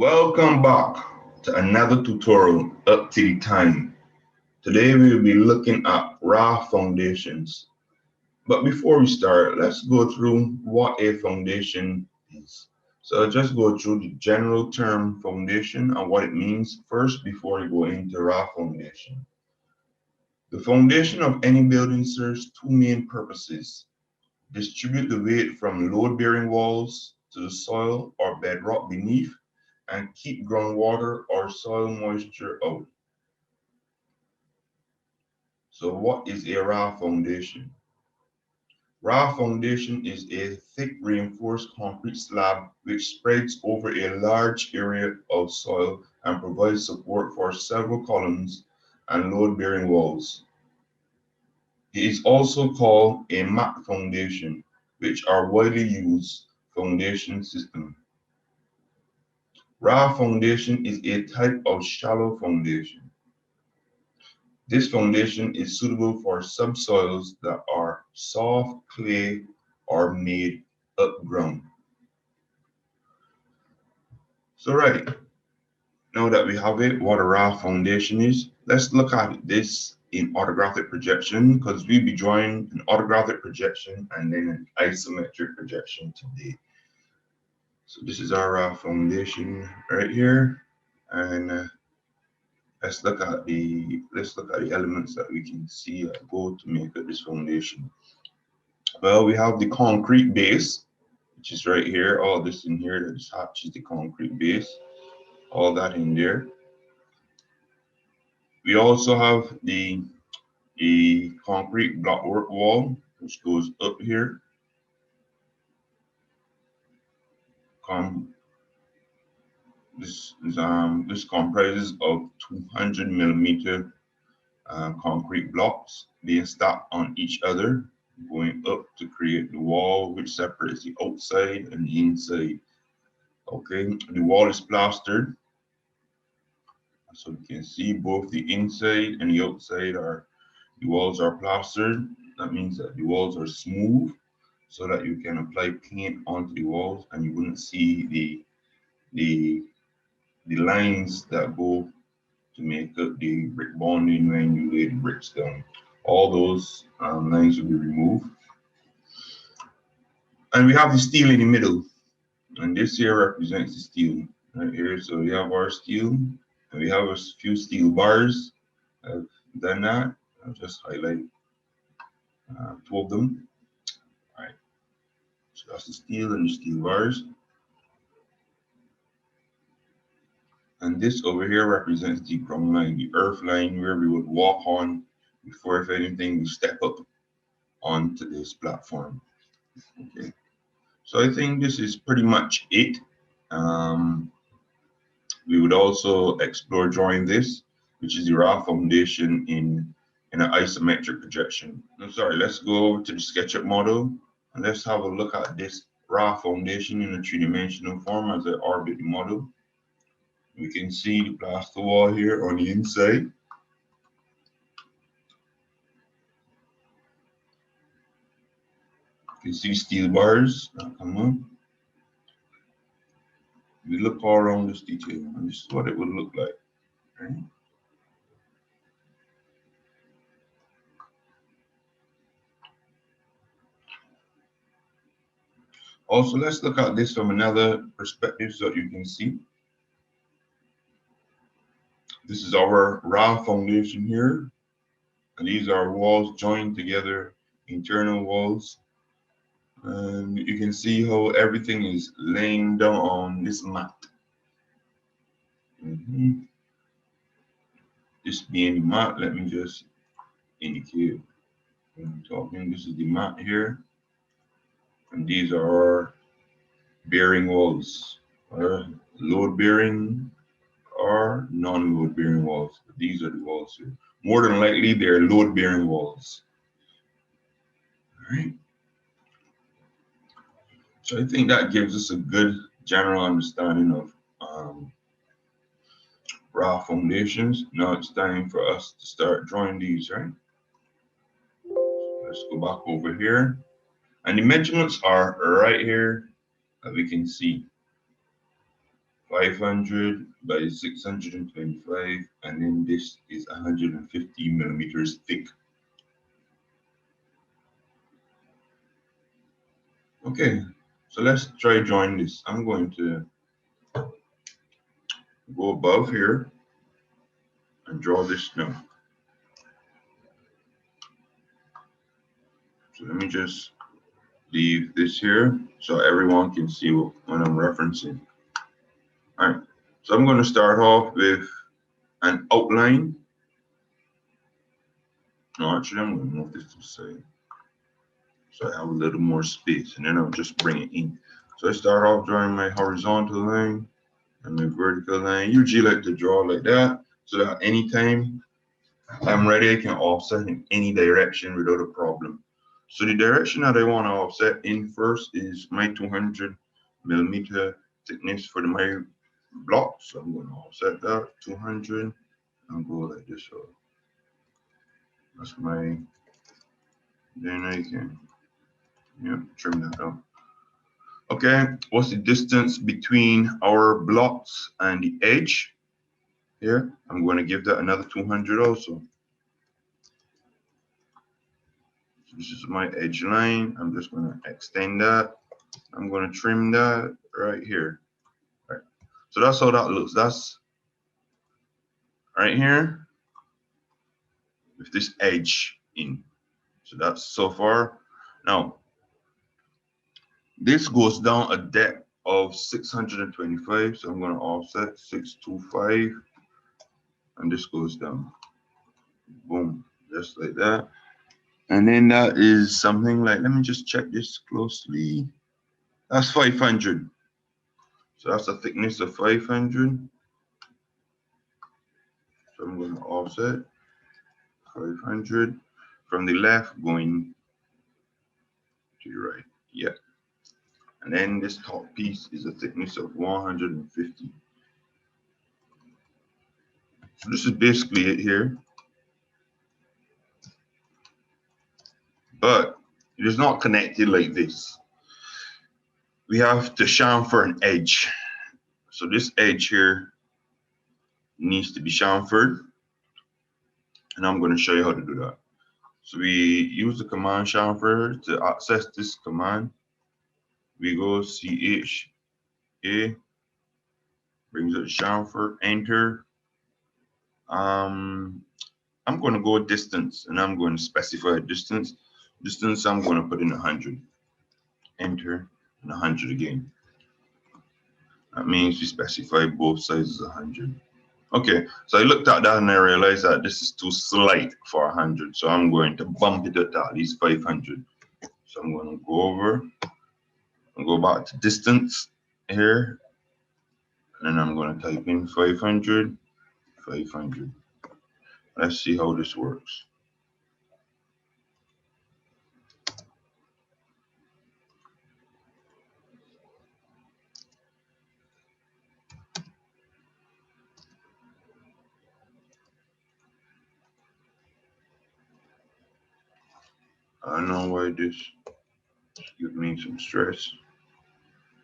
Welcome back to another tutorial up to the time. Today we will be looking at Raft foundations. But before we start, let's go through what a foundation is. So I'll just go through the general term foundation and what it means first before we go into Raft foundation. The foundation of any building serves two main purposes: distribute the weight from load-bearing walls to the soil or bedrock beneath, and keep groundwater or soil moisture out. So what is a raft foundation? Raft foundation is a thick reinforced concrete slab which spreads over a large area of soil and provides support for several columns and load-bearing walls. It is also called a mat foundation, which are widely used foundation system. Raft foundation is a type of shallow foundation. This foundation is suitable for subsoils that are soft clay or made upground. So right, now that we have it, what a raft foundation is, let's look at this in orthographic projection, because we'll be drawing an orthographic projection and then an isometric projection today. So this is our raft foundation right here, and let's look at the elements that we can see that go to make up this foundation. Well, we have the concrete base, which is right here. All this in here that is hatched is the concrete base. All that in there. We also have the concrete blockwork wall, which goes up here. This comprises of 200 millimeter concrete blocks being stacked on each other, going up to create the wall which separates the outside and the inside. Okay, the wall is plastered, so you can see both the inside and the outside the walls are plastered. That means that the walls are smooth so that you can apply paint onto the walls and you wouldn't see the lines that go to make up the brick bonding when you lay the bricks down. All those lines will be removed. And we have the steel in the middle. And this here represents the steel right here. So we have our steel, and we have a few steel bars. I've done that. I'll just highlight two of them. All right. So that's the steel and the steel bars. And this over here represents the ground line, the earth line where we would walk on before, if anything, we step up onto this platform. Okay. So I think this is pretty much it. We would also explore drawing this, which is the raft foundation in an isometric projection. I'm sorry, let's go over to the SketchUp model and let's have a look at this raft foundation in a three-dimensional form as I orbit the model. We can see the plaster wall here on the inside. You can see steel bars that come up. We look all around this detail, and this is what it would look like. Right? Also, let's look at this from another perspective so you can see. This is our raft foundation here, and these are walls joined together, internal walls. And you can see how everything is laying down on this mat. This being the mat, let me just indicate when I'm talking. This is the mat here, and these are our bearing walls, load bearing or non-load bearing walls. These are the walls here. More than likely, they're load bearing walls. All right. So I think that gives us a good general understanding of raft foundations. Now it's time for us to start drawing these, right? Let's go back over here. And the measurements are right here that we can see. 500 by 625, and then this is 150 millimeters thick. Okay, so let's try drawing this. I'm going to go above here and draw this now. So let me just leave this here so everyone can see what I'm referencing. All right, so I'm going to start off with an outline. No, actually, I'm going to move this to the side so I have a little more space, and then I'll just bring it in. So I start off drawing my horizontal line and my vertical line. Usually like to draw like that so that anytime I'm ready, I can offset in any direction without a problem. So the direction that I want to offset in first is my 200 millimeter thickness for my block. So I'm going to offset that 200 and go like this. So that's my, then I can, trim that out. Okay, what's the distance between our blocks and the edge? Here, I'm going to give that another 200 also. So this is my edge line. I'm just going to extend that. I'm going to trim that right here. All right. So that's how that looks. That's right here with this edge in. So that's so far. Now, this goes down a depth of 625. So I'm going to offset 625. And this goes down. Boom. Just like that. And then that is something like, let me just check this closely. That's 500. So that's a thickness of 500. So I'm going to offset 500 from the left going to the right. Yeah. And then this top piece is a thickness of 150. So this is basically it here. But it is not connected like this. We have to chamfer an edge. So this edge here needs to be chamfered. And I'm going to show you how to do that. So we use the command chamfer to access this command. We go CXC, brings up chamfer, enter. I'm going to go distance, and I'm going to specify a distance. Distance, I'm going to put in 100. Enter, and 100 again. That means we specify both sides as 100. Okay, so I looked at that and I realized that this is too slight for 100. So I'm going to bump it at least 500. So I'm going to go over and go back to distance here. And I'm going to type in 500, 500. Let's see how this works. I don't know why this gives me some stress.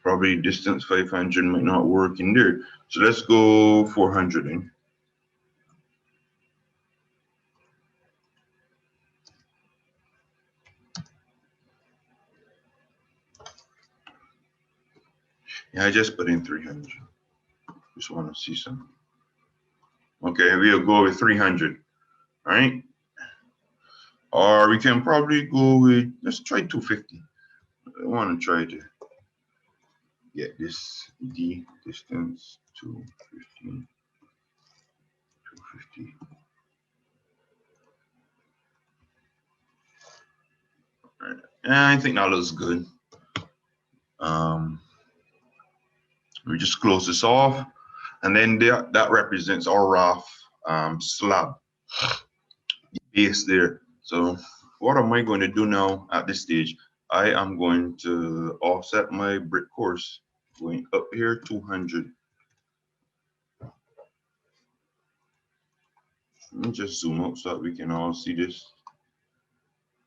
Probably distance 500 might not work in there. So let's go 400 in. Yeah, I just put in 300. Just want to see something. Okay, we'll go with 300. All right. Or we can probably go with, let's try 250. I want to try to get this D distance to 250. All right. And I think that looks good. We just close this off, and then that represents our raft slab, the base there. So what am I going to do now at this stage? I am going to offset my brick course going up here 200. Let me just zoom out so that we can all see this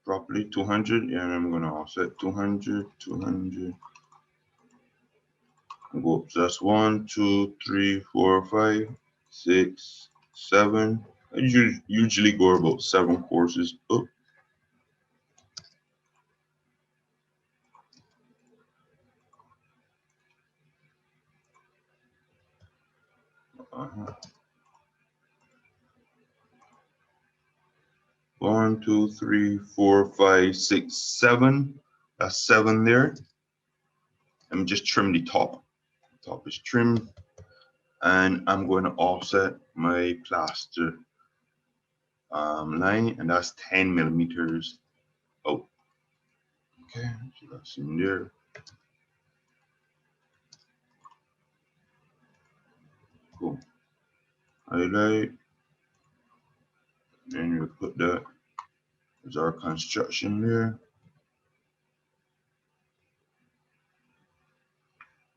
properly. 200, and I'm going to offset 200, 200. Go up. So that's 1, 2, 3, 4, 5, 6, 7. I usually go about 7 courses up. Uh-huh. 1, 2, 3, 4, 5, 6, 7. That's 7 there. Let me just trim the top. The top is trimmed. And I'm going to offset my plaster line, and that's 10 millimeters out. Okay, so that's in there. Cool. Highlight. Then you put that as our construction there.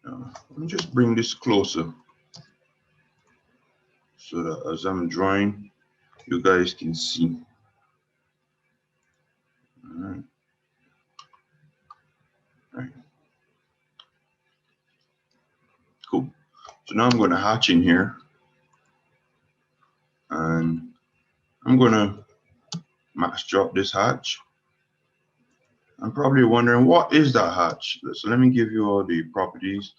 Now, let me just bring this closer so that as I'm drawing, you guys can see. All right. All right. Cool. So now I'm going to hatch in here, and I'm going to max drop this hatch. I'm probably wondering, what is that hatch? So let me give you all the properties.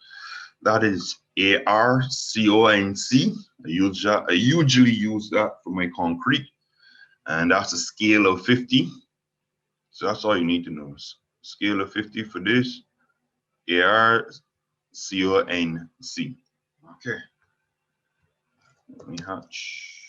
That is ARCONC. I usually use that for my concrete, and that's a scale of 50. So that's all you need to know. Scale of 50 for this. ARCONC. Okay. Let me hatch.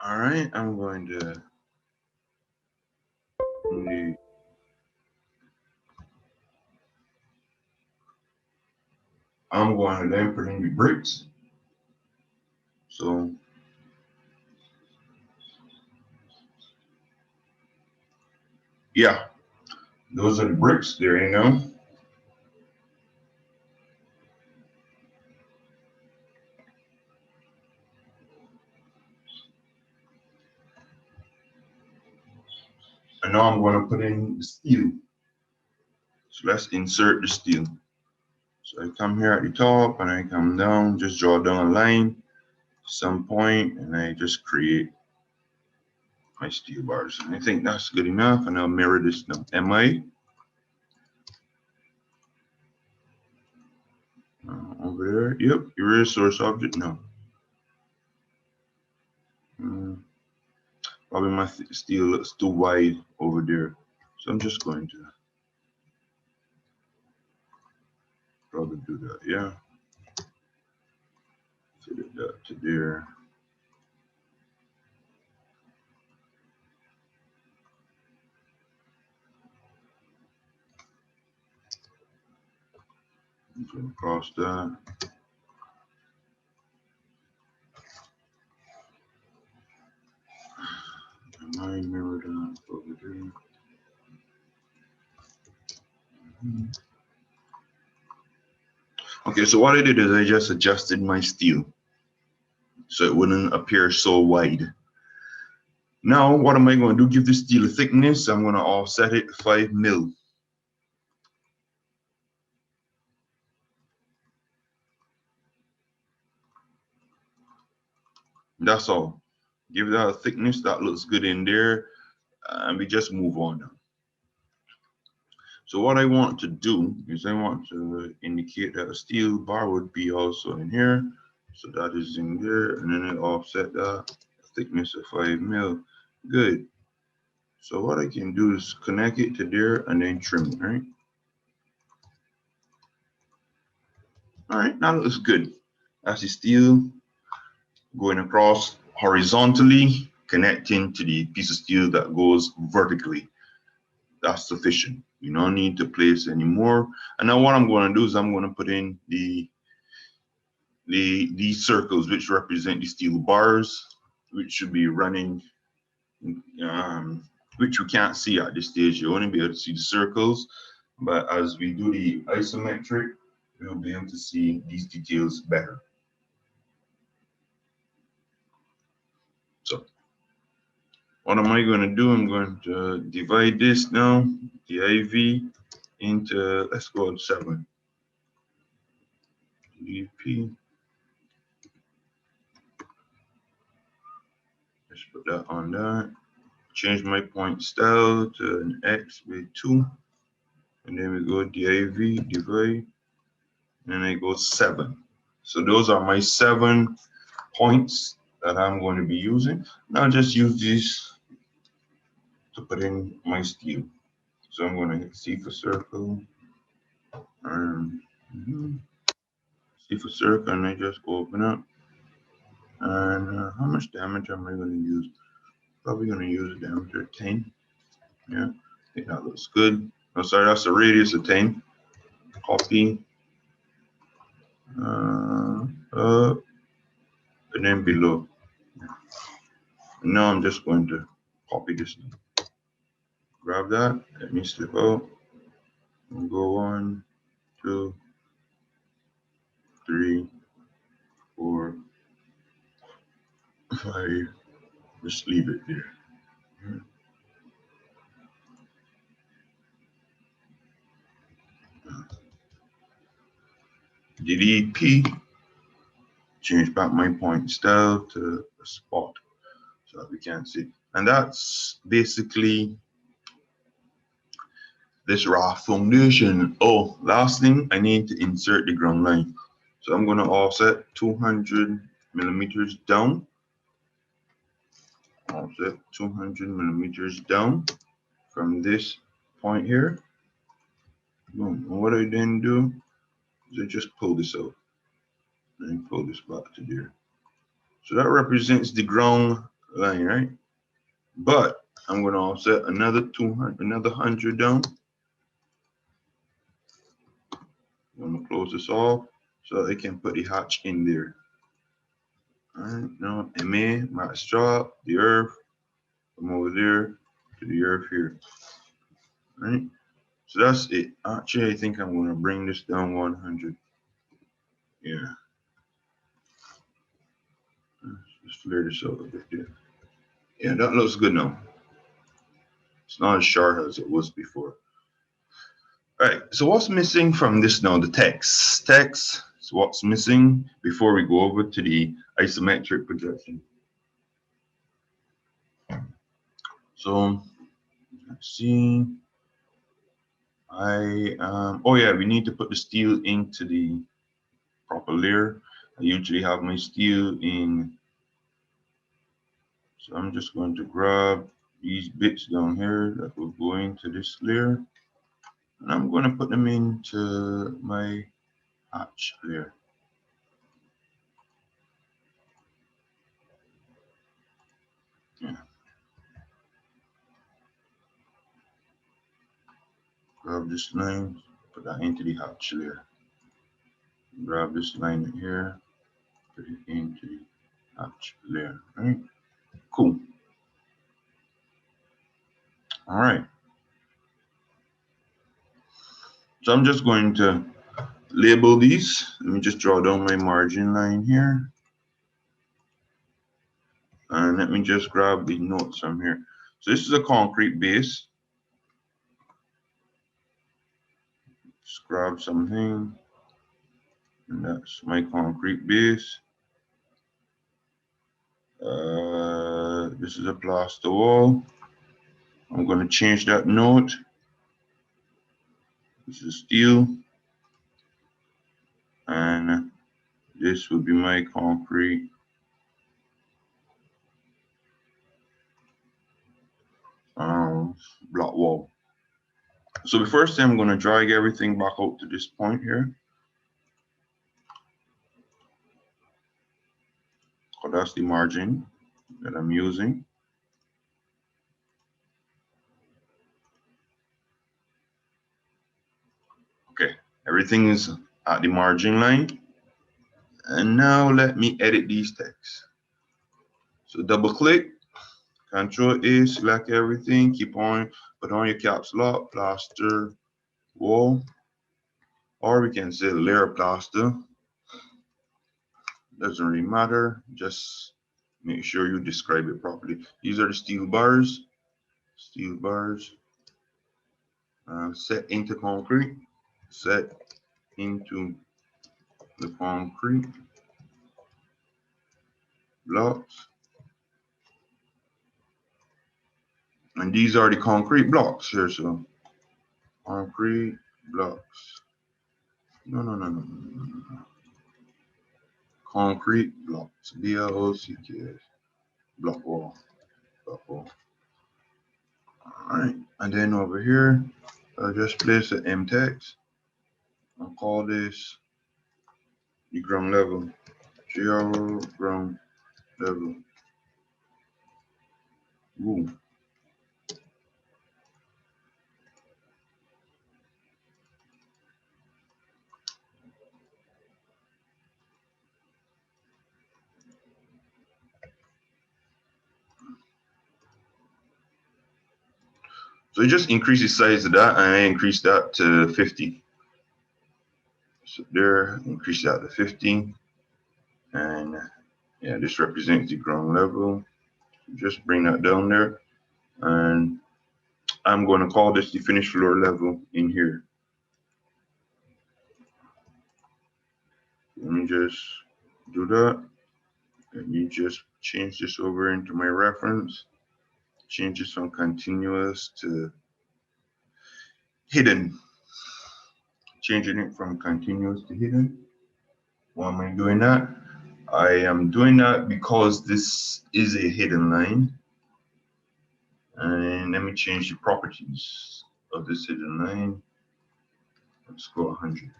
All right, I'm going to then put in the bricks. So yeah, those are the bricks there, you know. And now I'm going to put in the steel. So let's insert the steel. So I come here at the top and I come down, just draw down a line to some point, and I just create my steel bars. And I think that's good enough, and I'll mirror this now. MI. Over there. Yep, erase source object. No. Probably my steel looks too wide over there. So I'm just going to probably do that. Yeah. Fit that to there. I'm going to cross that. I mirror that over there. Okay, so what I did is I just adjusted my steel so it wouldn't appear so wide. Now, what am I going to do? Give the steel a thickness. I'm going to offset it 5 mil. That's all. Give that a thickness. That looks good in there. And we just move on now. So what I want to do is I want to indicate that a steel bar would be also in here. So that is in there, and then I offset that thickness of 5 mil. Good. So what I can do is connect it to there and then trim it, right? All right, now it looks good. That's the steel going across horizontally, connecting to the piece of steel that goes vertically. That's sufficient. You don't need to place any more. And now what I'm going to do is I'm going to put in these circles, which represent the steel bars, which should be running, which we can't see at this stage. You only be able to see the circles, but as we do the isometric, we'll be able to see these details better. What am I going to do? I'm going to divide this now, the IV, into, let's go with 7. DP. Let's put that on that. Change my point style to an X by 2. And then we go div, divide, and I go 7. So those are my 7 points that I'm going to be using. Now just use these to put in my steel. So I'm going to hit C for circle, and C for circle, and I just open up. And how much diameter am I going to use? Probably going to use a diameter of 10. Yeah, I think that looks good. Oh, sorry, that's a radius of 10. Copy. Up, and then below. And now I'm just going to copy this. Grab that. Let me slip out. And go 1, 2, 3, 4, 5. Just leave it there. Delete P. Change back my point style to a spot so that we can see. And that's basically this Raft Foundation. Oh, last thing, I need to insert the ground line. So I'm going to offset 200 millimeters down. Offset 200 millimeters down from this point here. Boom. And what I then do is I just pull this out and pull this back to there. So that represents the ground line, right? But I'm going to offset another 200, another 100 down. I'm going to close this off so I can put the hatch in there. All right, now MA, max drop, the earth, from over there to the earth here. All right, so that's it. Actually, I think I'm going to bring this down 100. Yeah. Just flare this out a bit there. Yeah, that looks good now. It's not as sharp as it was before. All right, so what's missing from this now? The text. Text is what's missing before we go over to the isometric projection. So let's see. Oh yeah, we need to put the steel into the proper layer. I usually have my steel in. So I'm just going to grab these bits down here that will go into this layer. And I'm going to put them into my hatch layer. Yeah. Grab this line, put that into the hatch layer. Grab this line here, put it into the hatch layer. All right, cool. All right. So I'm just going to label these. Let me just draw down my margin line here. And let me just grab the notes from here. So this is a concrete base. Just grab something. And that's my concrete base. This is a plaster wall. I'm going to change that note. This is steel. And this will be my concrete block wall. So the first thing, I'm going to drag everything back out to this point here. So that's the margin that I'm using. Okay, everything is at the margin line. And now let me edit these texts. So double click, Control A, select everything, keep on, put on your caps lock, plaster wall, or we can say layer plaster. Doesn't really matter, just Make sure you describe it properly. These are the steel bars. Steel bars. Set into concrete. Set into the concrete blocks. And these are the concrete blocks here. So concrete blocks. No. Concrete blocks. B-L-O-C-K-S. Block wall. Block wall. Alright. And then over here, I'll just place an M text. I'll call this the ground level. GRO ground level. Ooh. So you just increase the size of that, and I increase that to 50. So there, increase that to 50. And yeah, this represents the ground level. Just bring that down there. And I'm going to call this the finished floor level in here. Let me just do that. Let me just change this over into my reference. Change this from continuous to hidden. Changing it from continuous to hidden. Why am I doing that? I am doing that because this is a hidden line. And let me change the properties of this hidden line. Let's go 100.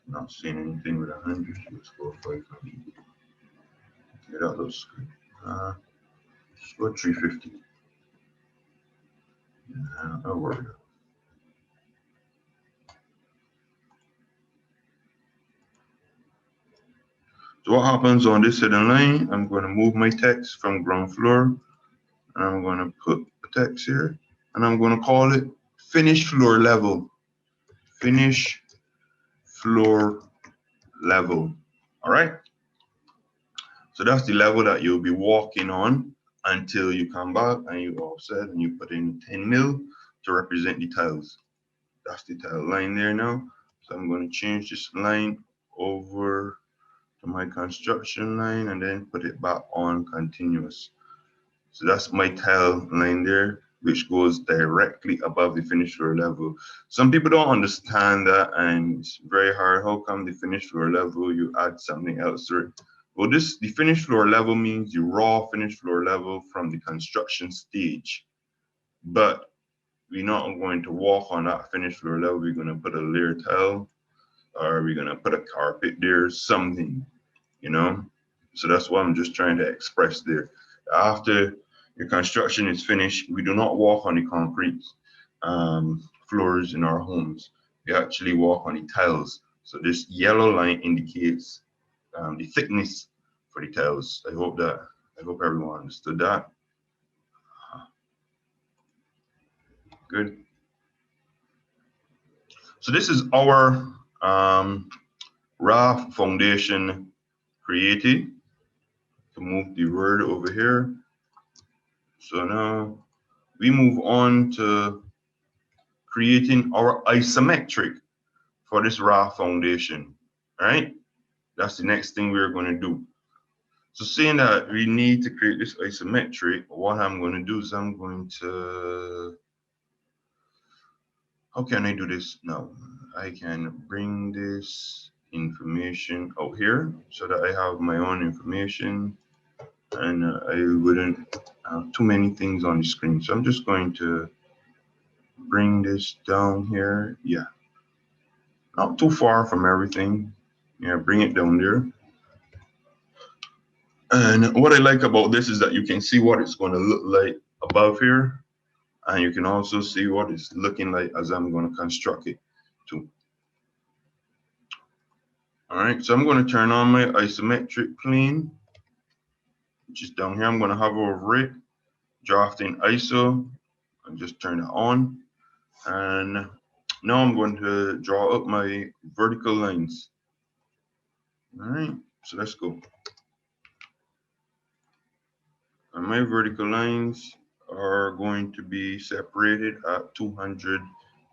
Not seeing anything with 100. Let's go 500. Yeah, that looks good. Let's go 350. I'll work it out. So what happens on this hidden line? I'm going to move my text from ground floor. And I'm going to put the text here. And I'm going to call it finished floor level. Finish floor level. All right. So that's the level that you'll be walking on until you come back and you offset and you put in 10 mil to represent the tiles. That's the tile line there now. So I'm going to change this line over to my construction line and then put it back on continuous. So that's my tile line there, which goes directly above the finished floor level. Some people don't understand that, and it's very hard. How come the finished floor level, you add something else to it? Well, the finished floor level means the raw finished floor level from the construction stage. But we're not going to walk on that finished floor level. We're going to put a layer tile, or we're going to put a carpet there, something, you know? So that's what I'm just trying to express there. After your construction is finished, we do not walk on the concrete floors in our homes. We actually walk on the tiles. So this yellow line indicates the thickness for the tiles. I hope everyone understood that. Good. So this is our Raft Foundation created. To move the word over here. So now we move on to creating our isometric for this Raft Foundation. All right, that's the next thing we're going to do. So saying that we need to create this isometric, what I'm going to do is I'm going to, how can I do this now? I can bring this information out here so that I have my own information and I wouldn't have too many things on the screen. So I'm just going to bring this down here. Yeah, not too far from everything. Yeah, bring it down there. And what I like about this is that you can see what it's going to look like above here. And you can also see what it's looking like as I'm going to construct it too. All right, so I'm going to turn on my isometric plane, which is down here. I'm going to hover over it, draft in ISO, and just turn it on. And now I'm going to draw up my vertical lines. All right, so let's go. My vertical lines are going to be separated at 200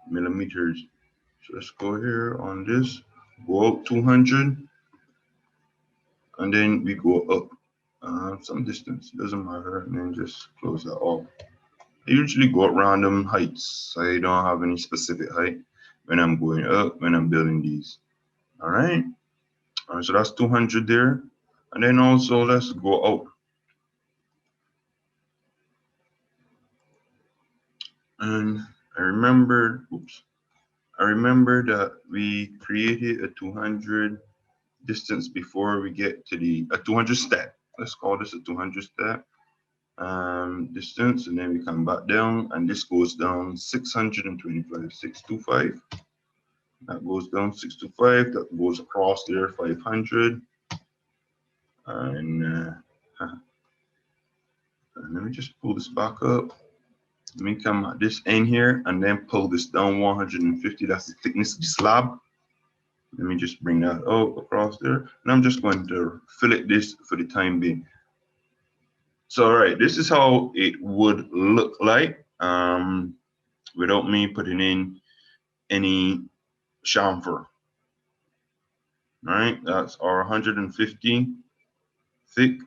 millimeters. So let's go here on this, go up 200, and then we go up some distance, doesn't matter, and then just close that off. I usually go at random heights. I don't have any specific height when I'm going up, when I'm building these. All right, so that's 200 there. And then also let's go out. And I remember that we created a 200 distance before we get to a 200 step. Let's call this a 200 step distance, and then we come back down, and this goes down 625, 625. That goes down 625. That goes across there 500. And let me just pull this back up. Let me come at this end here and then pull this down 150. That's the thickness of the slab. Let me just bring that out across there. And I'm just going to fillet this for the time being. So, all right, this is how it would look like without me putting in any chamfer. All right, that's our 150 thick.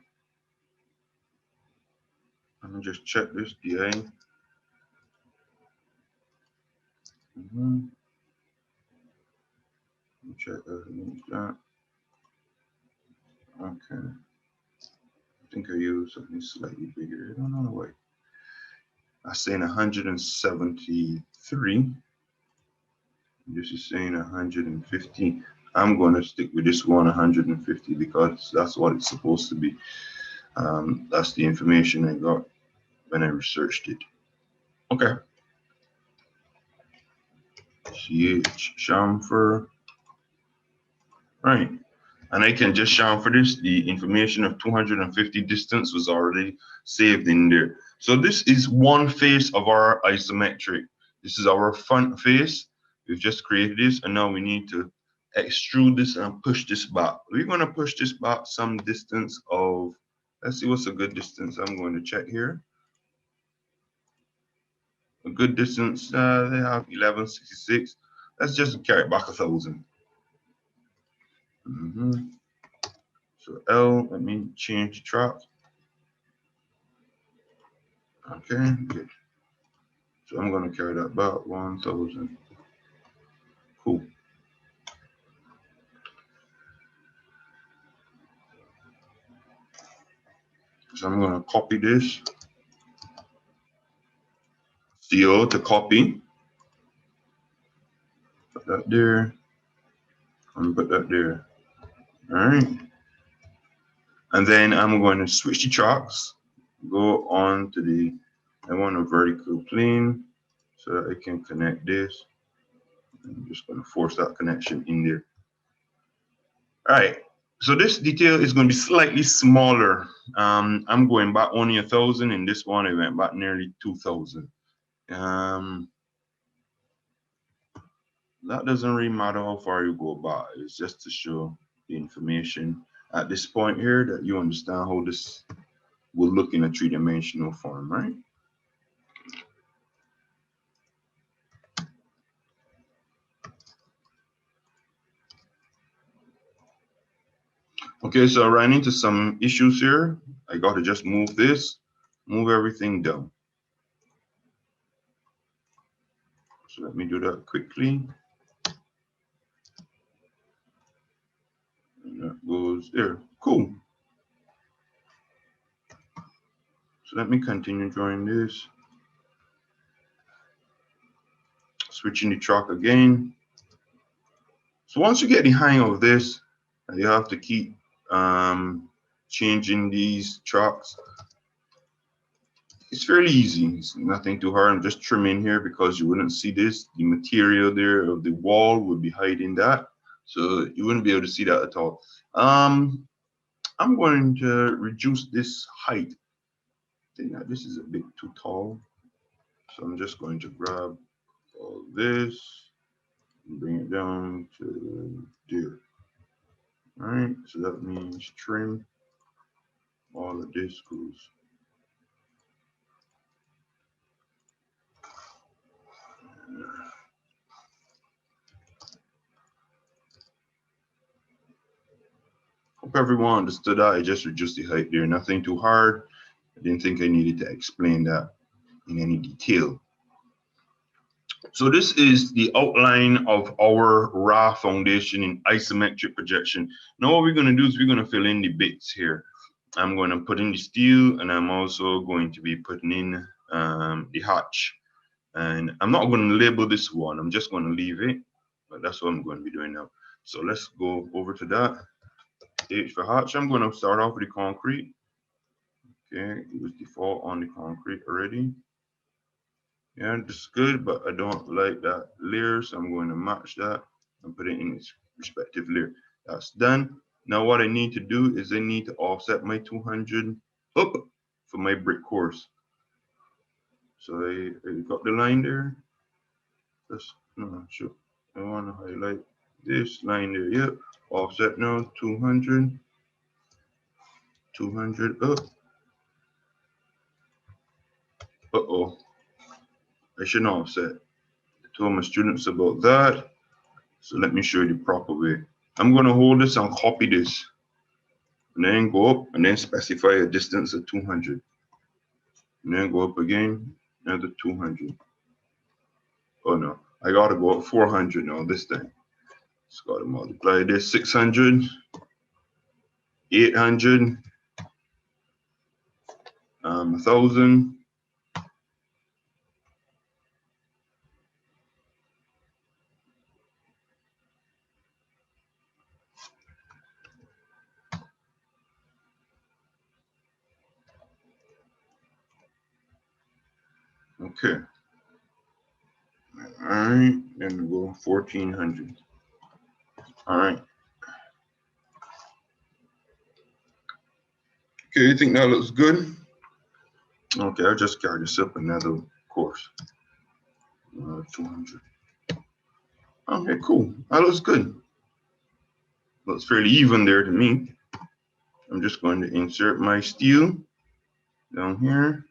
Let me just check this DA. Check that. Okay. I think I used something slightly bigger. I don't know why. I'm saying 173. This is saying 150. I'm going to stick with this one 150 because that's what it's supposed to be. That's the information I got when I researched it. Okay. CH chamfer. Right. And I can just chamfer this. The information of 250 distance was already saved in there. So this is one face of our isometric. This is our front face. We've just created this, and now we need to extrude this and push this back. We're going to push this back some distance of, let's see what's a good distance. I'm going to check here. A good distance, they have 1166. Let's just carry it back 1,000. So L, let me change the track. Okay, good. So I'm going to carry that back 1,000. Cool. So I'm going to copy this. CO to copy. Put that there. And put that there. All right. And then I'm going to switch the tracks. Go on to I want a vertical plane so that I can connect this. I'm just going to force that connection in there. All right. So this detail is going to be slightly smaller. I'm going back only 1,000. In this one, I went back nearly 2,000. That doesn't really matter how far you go back. It's just to show the information at this point here that you understand how this will look in a three-dimensional form, right? Okay, so I ran into some issues here. I got to just move this, move everything down. So let me do that quickly. And that goes there. Cool. So let me continue drawing this. Switching the track again. So once you get the hang of this, you have to keep changing these tracks. It's fairly easy. It's nothing too hard. I'm just trimming here because you wouldn't see this. The material there of the wall would be hiding that. So you wouldn't be able to see that at all. I'm going to reduce this height. I think that this is a bit too tall. So I'm just going to grab all this and bring it down to there. All right, so that means trim. All of this goes Hope everyone understood that. I just reduced the height there, nothing too hard. I didn't think I needed to explain that in any detail. So this is the outline of our Raft Foundation in isometric projection. Now what we're going to do is we're going to fill in the bits here. I'm going to put in the steel, and I'm also going to be putting in the hatch. And I'm not going to label this one. I'm just going to leave it, but that's what I'm going to be doing now. So let's go over to that. H for hatch. I'm going to start off with the concrete. Okay, it was default on the concrete already. Yeah, this is good, but I don't like that layer, so I'm going to match that and put it in its respective layer. That's done. Now what I need to do is I need to offset my 200 up for my brick course. So I got the line there. Sure. I want to highlight this line there. Yep. Offset now 200 up. Uh-oh. I shouldn't offset. I told my students about that. So let me show you the proper way. I'm going to hold this and copy this. And then go up and then specify a distance of 200. And then go up again, another 200. Oh no, I got to go up 400 now this time. Just got to multiply this 600, 800, 1,000. Okay. All right, then we'll go 1,400. All right. Okay, you think that looks good? Okay, I'll just carry this up another course. 200. Okay, cool. That looks good. Looks fairly even there to me. I'm just going to insert my steel down here.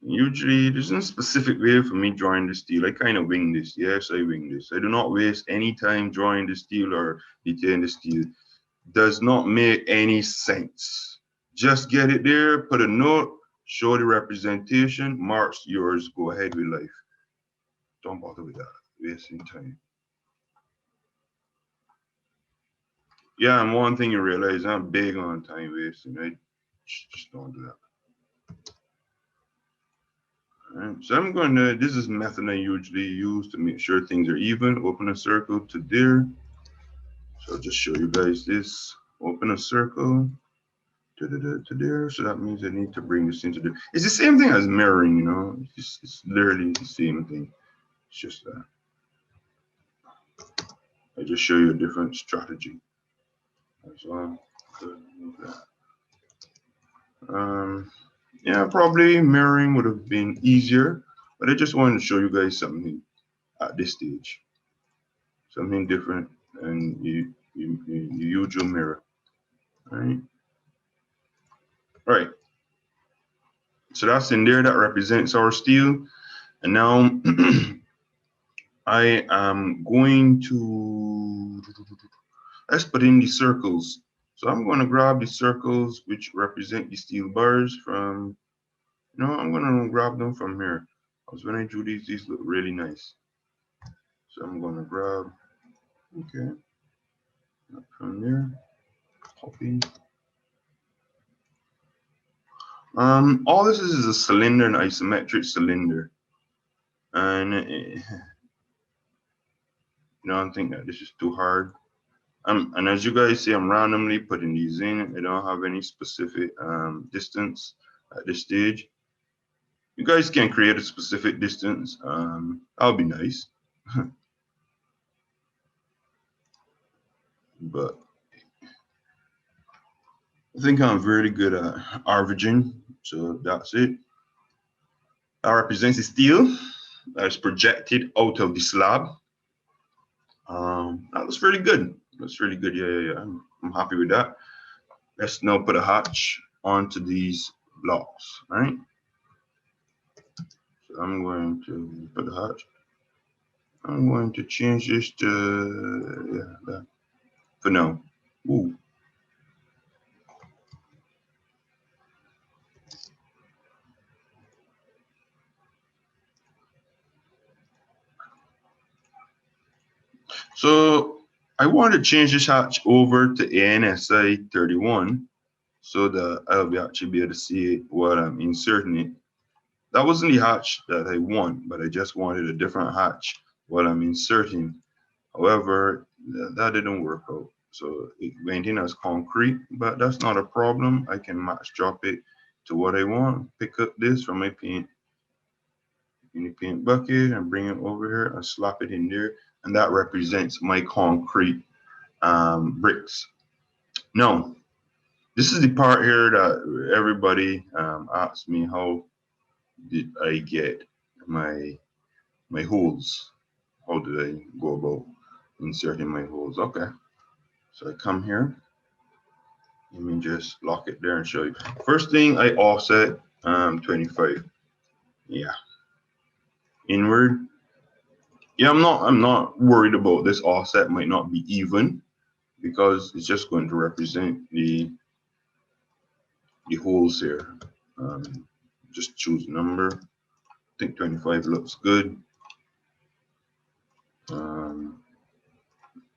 Usually, there's no specific way for me drawing the steel. I kind of wing this. Yes, I wing this. I do not waste any time drawing the steel or detailing the steel. Does not make any sense. Just get it there, put a note, show the representation, marks yours, go ahead with life. Don't bother with that, wasting time. Yeah, and one thing you realize, I'm big on time wasting. I just don't do that. All right, so I'm going to, this is a method I usually use to make sure things are even. Open a circle to there. So I'll just show you guys this. Open a circle to there. So that means I need to bring this into there. It's the same thing as mirroring, you know. It's literally the same thing. It's just that. I just show you a different strategy. So yeah, probably mirroring would have been easier, but I just wanted to show you guys something at this stage, something different, and you use your mirror. All right. Right. So that's in there. That represents our steel, and now I am going to, let's put in the circles. So I'm going to grab the circles which represent the steel bars from, you know, I'm going to grab them from here. Because when I drew these look really nice. So I'm going to grab, okay, from there, copy. All this is a cylinder, an isometric cylinder. And, you know, I think that this is too hard. And as you guys see, I'm randomly putting these in. I don't have any specific distance at this stage. You guys can create a specific distance. That'll be nice. But I think I'm very good at averaging. So that's it. That represents the steel that's projected out of the slab. That looks really good. That's really good. Yeah. I'm happy with that. Let's now put a hatch onto these blocks, right? So I'm going to put a hatch. I'm going to change this to, yeah, that for now. Ooh. So I want to change this hatch over to ANSI 31 so that I'll actually be able to see it while I'm inserting it. That wasn't the hatch that I want, but I just wanted a different hatch while I'm inserting. However, that didn't work out. So it went in as concrete, but that's not a problem. I can match drop it to what I want. Pick up this from my paint in the paint bucket and bring it over here and slap it in there. And that represents my concrete bricks. Now, this is the part here that everybody asks me, how did I get my holes? How did I go about inserting my holes? Okay, so I come here. Let me just lock it there and show you. First thing, I offset 25. Yeah, inward. Yeah, I'm not worried about this offset might not be even because it's just going to represent the holes here. Just choose number. I think 25 looks good.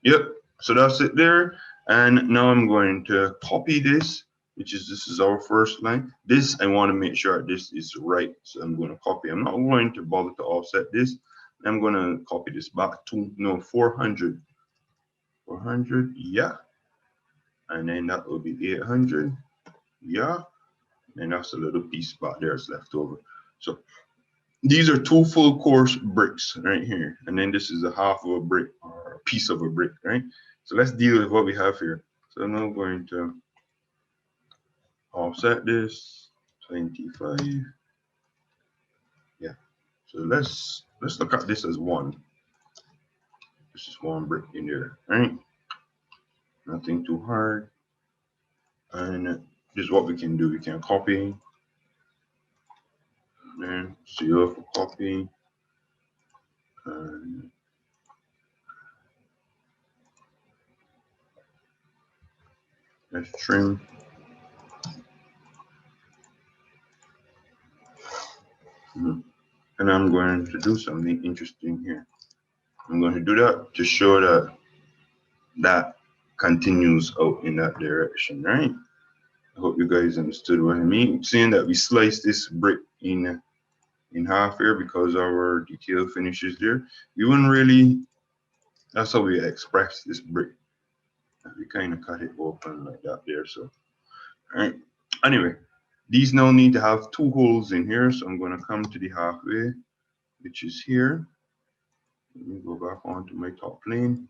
Yep, so that's it there. And now I'm going to copy this, this is our first line. This, I want to make sure this is right. So I'm going to copy. I'm not going to bother to offset this. I'm going to copy this back to 400. 400, yeah. And then that will be 800, yeah. And that's a little piece back there that's left over. So these are 2 full course bricks right here. And then this is a half of a brick or a piece of a brick, right? So let's deal with what we have here. So now I'm going to offset this 25. Yeah. So let's look at this as one. This is one brick in there, right? Nothing too hard. And this is what we can do. We can copy. Then CO for copy. And let's trim. And I'm going to do something interesting here. I'm going to do that to show that that continues out in that direction, right? I hope you guys understood what I mean. Seeing that we sliced this brick in half here because our detail finishes there, we wouldn't really, that's how we express this brick. We kind of cut it open like that there. So, all right. Anyway, these now need to have 2 holes in here. So I'm going to come to the halfway, which is here. Let me go back onto my top plane,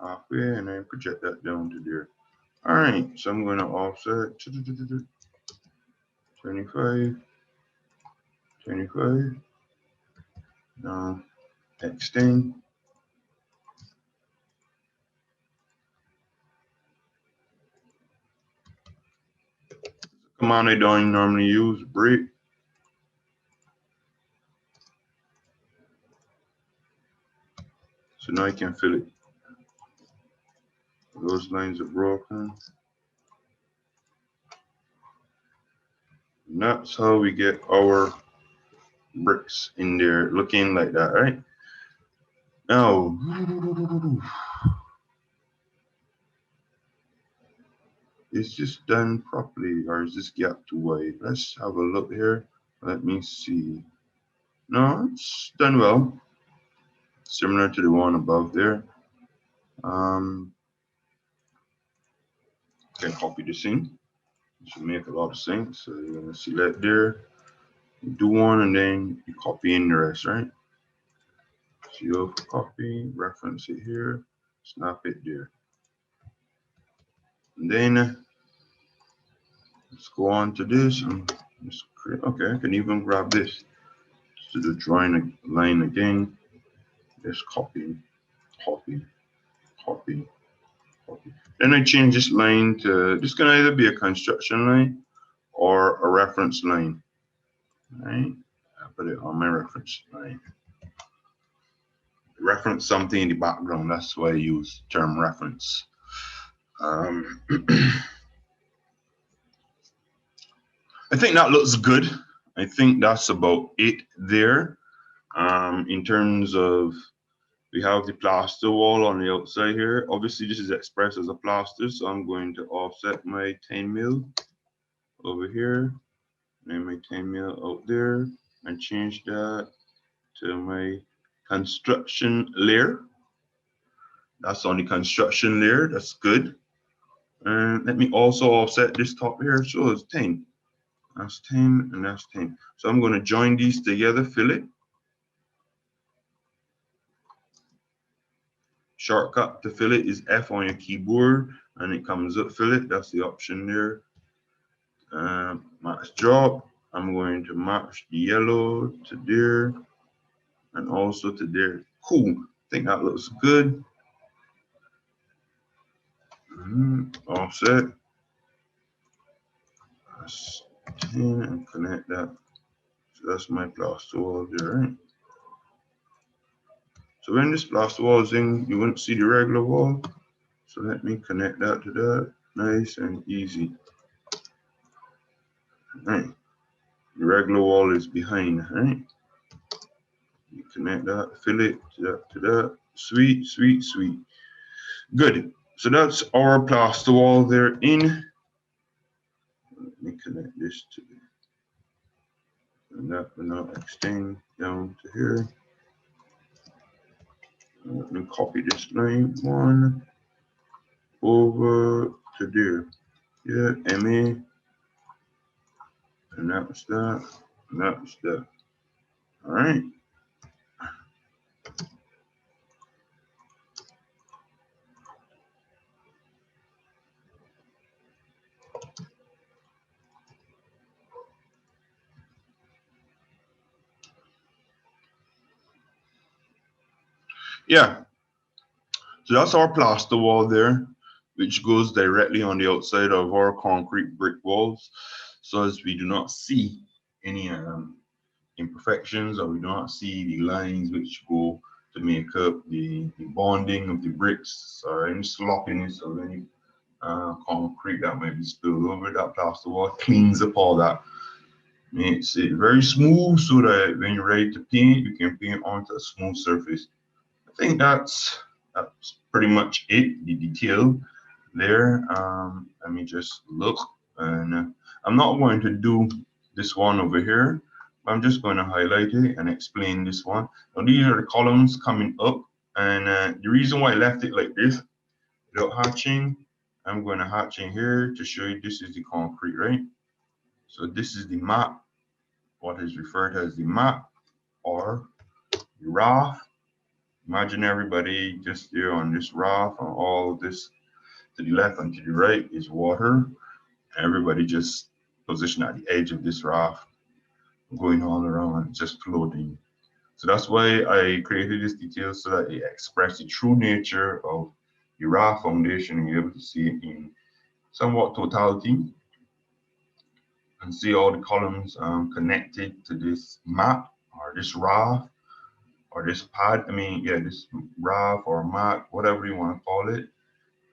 halfway, and then project that down to there. All right, so I'm going to offset 25, 25. Now extend. Command I don't normally use, break. So now I can fill it. Those lines are broken. And that's how we get our bricks in there looking like that, right? Now, is this done properly or is this gap too wide? Let's have a look here. Let me see. No, it's done well. Similar to the one above there. Can copy this in. It should make a lot of sense. So you're gonna select there, you do one, and then you copy in the rest, right? CO for copy, reference it here, snap it there. And then let's go on to this and just create, okay, I can even grab this. So the drawing a line again, just copy, copy, copy, copy. Then I change this line to, this can either be a construction line or a reference line, right? I put it on my reference line. Reference something in the background, that's why I use term reference. Um, I think that looks good. I think that's about it there. In terms of, we have the plaster wall on the outside here. Obviously, this is expressed as a plaster, so I'm going to offset my 10 mil over here, and my 10 mil out there, and change that to my construction layer. That's on the construction layer. That's good. And let me also offset this top here. So it's 10. That's 10 and that's 10. So I'm going to join these together, fillet. Shortcut to fillet is F on your keyboard, and it comes up fillet. That's the option there. Match drop. I'm going to match the yellow to there and also to there. Cool. I think that looks good. Offset. That's 10 and connect that. So that's my plaster wall there, right? So when this plaster wall is in, you won't see the regular wall. So let me connect that to that. Nice and easy. Right. The regular wall is behind, right? You connect that, fillet to that. Sweet, sweet, sweet. Good. So that's our plaster wall there in. Let me connect this to it. And that will now extend down to here. Let me copy this line one over to there. Yeah, MA. And that was that. And that was that. All right. Yeah. So that's our plaster wall there, which goes directly on the outside of our concrete brick walls. So as we do not see any imperfections, or we do not see the lines which go to make up the bonding of the bricks, or any sloppiness of any concrete that might be spilled over, that plaster wall cleans up all that. Makes it very smooth so that when you're ready to paint, you can paint onto a smooth surface. I think that's pretty much it, the detail there. Let me just look, and I'm not going to do this one over here. I'm just going to highlight it and explain this one. Now these are the columns coming up, and the reason why I left it like this without hatching, I'm going to hatch in here to show you this is the concrete, right? So this is the map, what is referred to as the map or the raft. Imagine everybody just there on this raft, and all of this to the left and to the right is water. Everybody just positioned at the edge of this raft, going all around, just floating. So that's why I created this detail, so that it expresses the true nature of the Raft Foundation, and you're able to see it in somewhat totality and see all the columns connected to this map or this raft or this pad. I mean, yeah, this raft or mat, whatever you want to call it.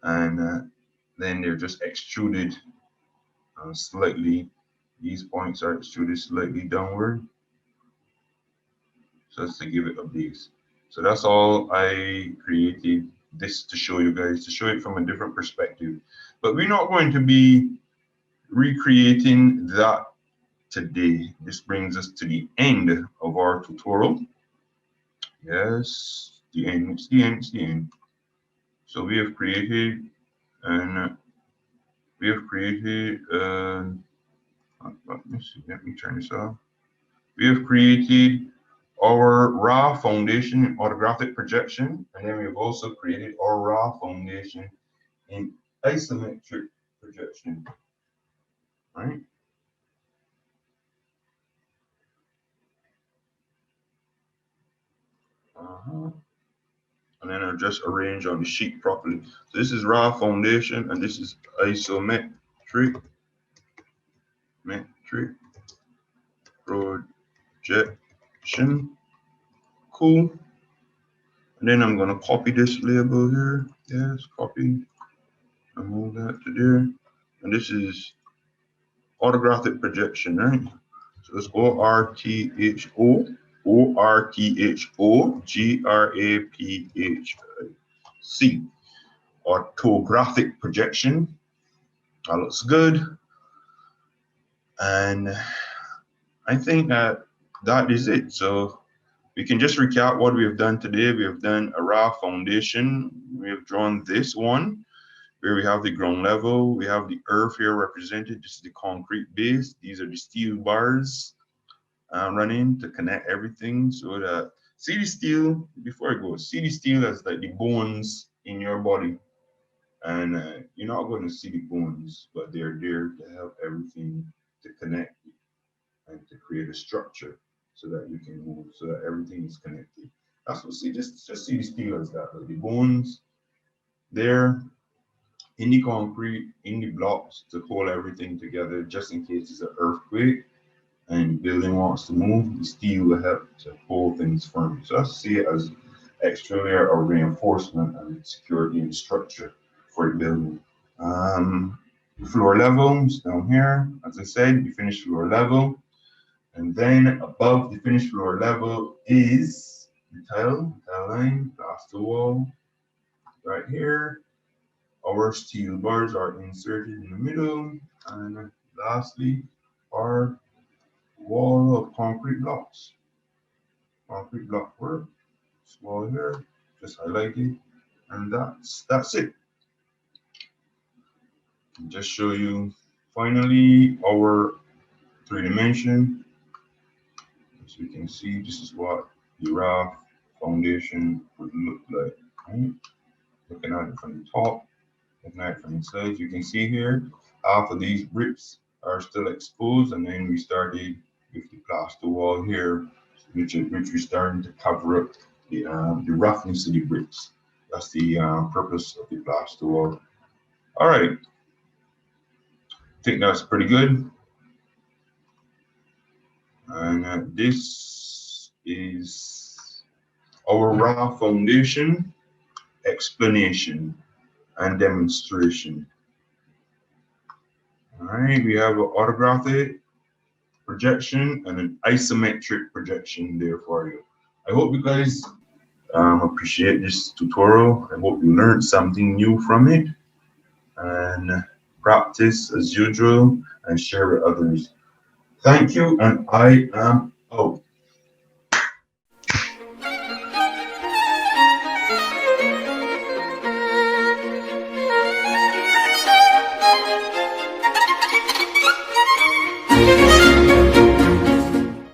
And then they're just extruded slightly. These points are extruded slightly downward, so as to give it a base. So that's all I created this to show you guys, to show it from a different perspective. But we're not going to be recreating that today. This brings us to the end of our tutorial. Yes, the end, it's the end, it's the end. So we have created, and we have created, let me see, let me turn this off. We have created our raw foundation in orthographic projection, and then we've also created our raw foundation in isometric projection, right? And then I'll just arrange on the sheet properly. So this is raw foundation, and this is isometric projection. Cool. And then I'm going to copy this label here. Yes, copy. I move that to there. And this is orthographic projection, right? So let's ORTHOGRAPHC. Orthographic projection. That looks good. And I think that is it. So we can just recap what we have done today. We have done a Raft Foundation. We have drawn this one where we have the ground level. We have the earth here represented. This is the concrete base. These are the steel bars running to connect everything. So that see the steel, before I go, see the steel as like the bones in your body. And you're not going to see the bones, but they're there to help everything to connect and to create a structure so that you can move, so that everything is connected. That's what see, just see the steel as that, like the bones there in the concrete, in the blocks to hold everything together, just in case there's an earthquake and the building wants to move, the steel will help to hold things firm. So I see it as extra layer of reinforcement and security and structure for the building. Floor levels down here, as I said, we finished floor level. And then above the finished floor level is the tile line, plaster wall. Right here, our steel bars are inserted in the middle. And lastly, our wall of concrete blocks. Concrete block work, this wall here, just highlighted. And that's it. Just show you finally our 3D. As you can see, this is what the Raft Foundation would look like. Right? Looking at it from the top, looking at it from the sides, you can see here, half of these bricks are still exposed, and then we started with the plaster wall here, which we're starting to cover up the roughness of the bricks. That's the purpose of the plaster wall. All right, I think that's pretty good. And this is our Raft Foundation explanation and demonstration. All right, we have an orthographic projection and an isometric projection there for you. I hope you guys appreciate this tutorial. I hope you learned something new from it, and practice as usual and share with others. Thank you, and I am out.